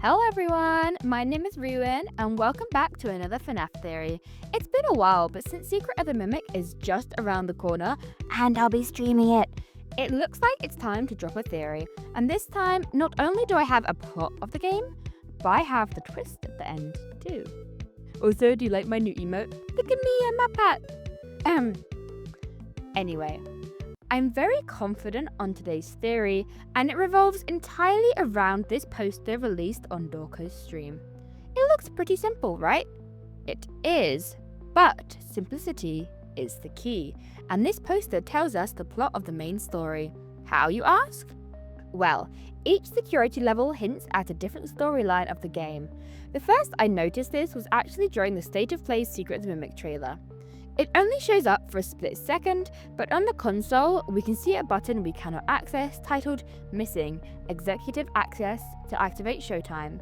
Hello everyone, my name is Reewyn and welcome back to another FNAF Theory. It's been a while, but since Secret of the Mimic is just around the corner and I'll be streaming it looks like it's time to drop a theory. And this time, not only do I have a plot of the game, but I have the twist at the end too. Also, do you like my new emote? Look at me, I'm a pat. Anyway, I'm very confident on today's theory, and it revolves entirely around this poster released on Dorco's stream. It looks pretty simple, right? It is, but simplicity is the key, and this poster tells us the plot of the main story. How, you ask? Well, each security level hints at a different storyline of the game. The first I noticed this was actually during the State of Play's Secret of the Mimic trailer. It only shows up for a split second, but on the console, we can see a button we cannot access titled Missing Executive Access to activate Showtime.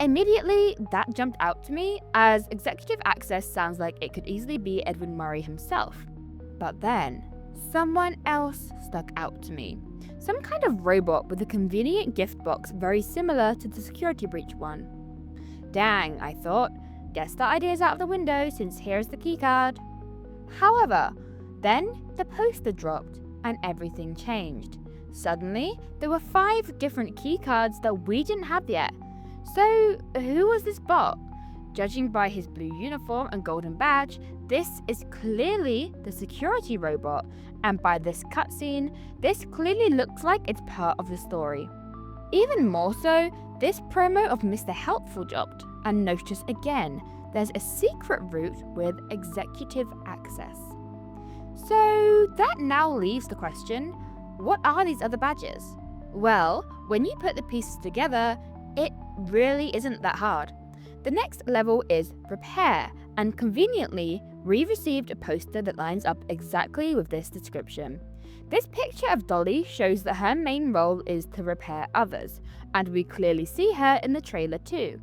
Immediately, that jumped out to me, as Executive Access sounds like it could easily be Edwin Murray himself. But then, someone else stuck out to me. Some kind of robot with a convenient gift box very similar to the security breach one. Dang, I thought. Guess the idea's out of the window since here's the keycard. However, then the poster dropped and everything changed. Suddenly, there were 5 different keycards that we didn't have yet. So, who was this bot? Judging by his blue uniform and golden badge, this is clearly the security robot, and by this cutscene, this clearly looks like it's part of the story. Even more so, this promo of Mr. Helpful dropped, and notice again, there's a secret route with executive access. So that now leaves the question, what are these other badges? Well, when you put the pieces together, it really isn't that hard. The next level is Repair, and conveniently, we received a poster that lines up exactly with this description. This picture of Dolly shows that her main role is to repair others, and we clearly see her in the trailer too.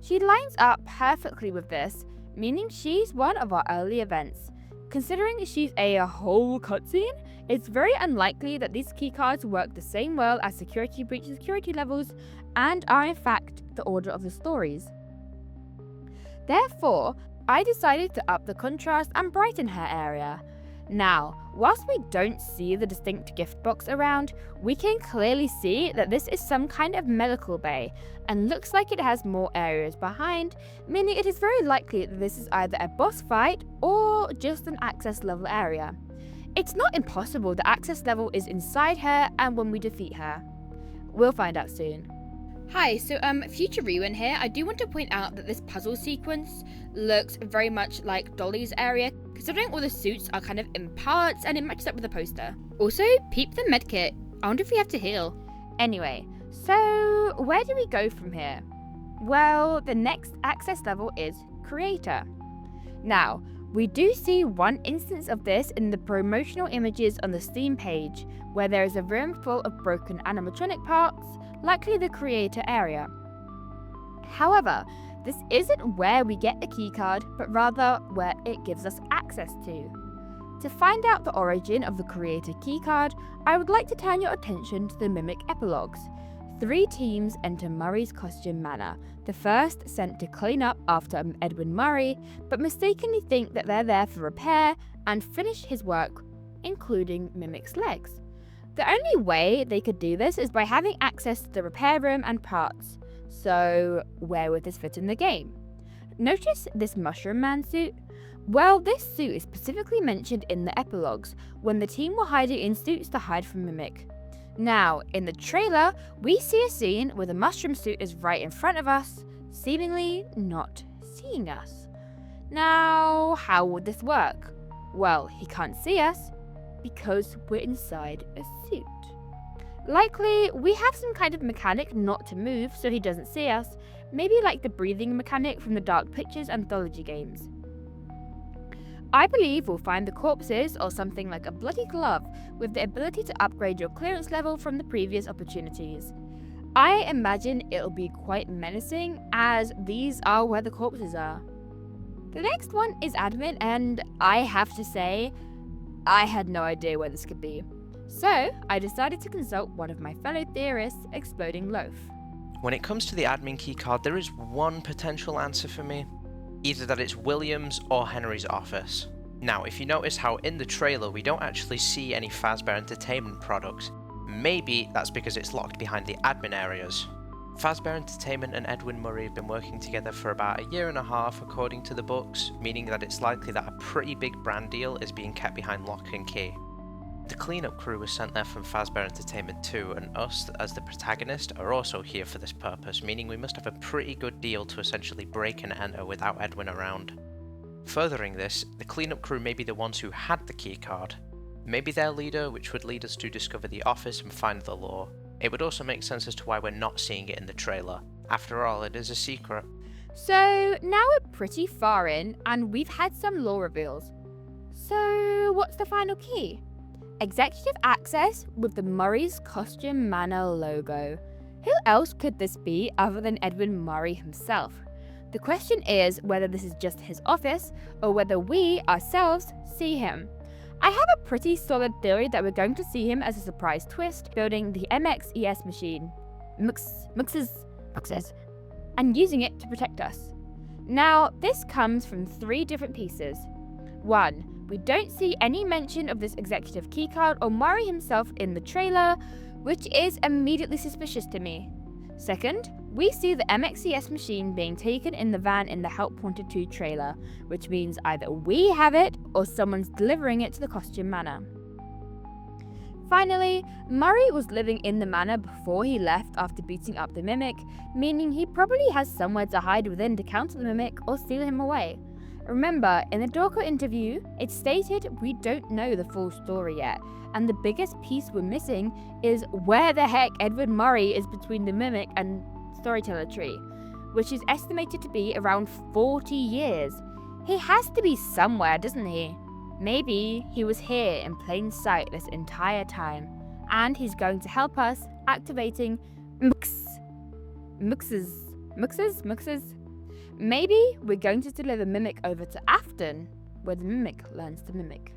She lines up perfectly with this, meaning she's one of our early events. Considering she's a whole cutscene, it's very unlikely that these keycards work the same well as security breach security levels and are in fact the order of the stories. Therefore, I decided to up the contrast and brighten her area. Now, whilst we don't see the distinct gift box around, we can clearly see that this is some kind of medical bay and looks like it has more areas behind, meaning it is very likely that this is either a boss fight or just an access level area. It's not impossible the access level is inside her and when we defeat her. We'll find out soon. Hi, so future Reewyn here. I do want to point out that this puzzle sequence looks very much like Dolly's area, considering all the suits are kind of in parts and it matches up with the poster. Also, peep the medkit. I wonder if we have to heal. Anyway, so where do we go from here? Well, the next access level is Creator. Now, we do see one instance of this in the promotional images on the Steam page, where there is a room full of broken animatronic parts, likely the creator area. However, this isn't where we get the keycard, but rather where it gives us access to. To find out the origin of the creator keycard, I would like to turn your attention to the Mimic epilogues. 3 teams enter Murray's costume manor, the first sent to clean up after Edwin Murray, but mistakenly think that they're there for repair and finish his work, including Mimic's legs. The only way they could do this is by having access to the repair room and parts. So, where would this fit in the game? Notice this Mushroom Man suit? Well, this suit is specifically mentioned in the epilogues, when the team were hiding in suits to hide from Mimic. Now, in the trailer, we see a scene where the mushroom suit is right in front of us, seemingly not seeing us. Now, how would this work? Well, he can't see us, because we're inside a suit. Likely, we have some kind of mechanic not to move so he doesn't see us, maybe like the breathing mechanic from the Dark Pictures anthology games. I believe we'll find the corpses or something like a bloody glove with the ability to upgrade your clearance level from the previous opportunities. I imagine it'll be quite menacing, as these are where the corpses are. The next one is admin, and I have to say, I had no idea where this could be. So, I decided to consult one of my fellow theorists, ExplodingLoaf. When it comes to the admin keycard, there is one potential answer for me. Either that it's William's or Henry's office. Now, if you notice how in the trailer we don't actually see any Fazbear Entertainment products, maybe that's because it's locked behind the admin areas. Fazbear Entertainment and Edwin Murray have been working together for about a year and a half according to the books, meaning that it's likely that a pretty big brand deal is being kept behind lock and key. The cleanup crew was sent there from Fazbear Entertainment too, and us, as the protagonist, are also here for this purpose, meaning we must have a pretty good deal to essentially break and enter without Edwin around. Furthering this, the cleanup crew may be the ones who had the keycard. Maybe their leader, which would lead us to discover the office and find the lore. It would also make sense as to why we're not seeing it in the trailer. After all, it is a secret. So now we're pretty far in, and we've had some lore reveals. So what's the final key? Executive access with the Murray's Costume Manor logo. Who else could this be other than Edwin Murray himself? The question is whether this is just his office or whether we ourselves see him. I have a pretty solid theory that we're going to see him as a surprise twist, building the MXES machine, mixes, and using it to protect us. Now, this comes from 3 different pieces. 1. We don't see any mention of this executive keycard or Murray himself in the trailer, which is immediately suspicious to me. 2nd, we see the MXES machine being taken in the van in the Help Wanted 2 trailer, which means either we have it or someone's delivering it to the Costume Manor. Finally, Murray was living in the manor before he left after beating up the Mimic, meaning he probably has somewhere to hide within to counter the Mimic or steal him away. Remember, in the Dorco interview, it stated we don't know the full story yet, and the biggest piece we're missing is where the heck Edwin Murray is between the Mimic and Storyteller tree, which is estimated to be around 40 years. He has to be somewhere, doesn't he? Maybe he was here in plain sight this entire time, and he's going to help us activating mixes. Maybe we're going to deliver Mimic over to Afton, where the Mimic learns to mimic.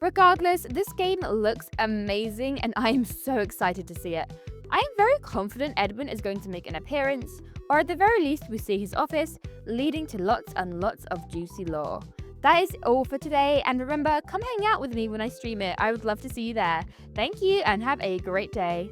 Regardless, this game looks amazing and I am so excited to see it. I am very confident Edwin is going to make an appearance, or at the very least we see his office, leading to lots and lots of juicy lore. That is all for today, and remember, come hang out with me when I stream it. I would love to see you there. Thank you and have a great day.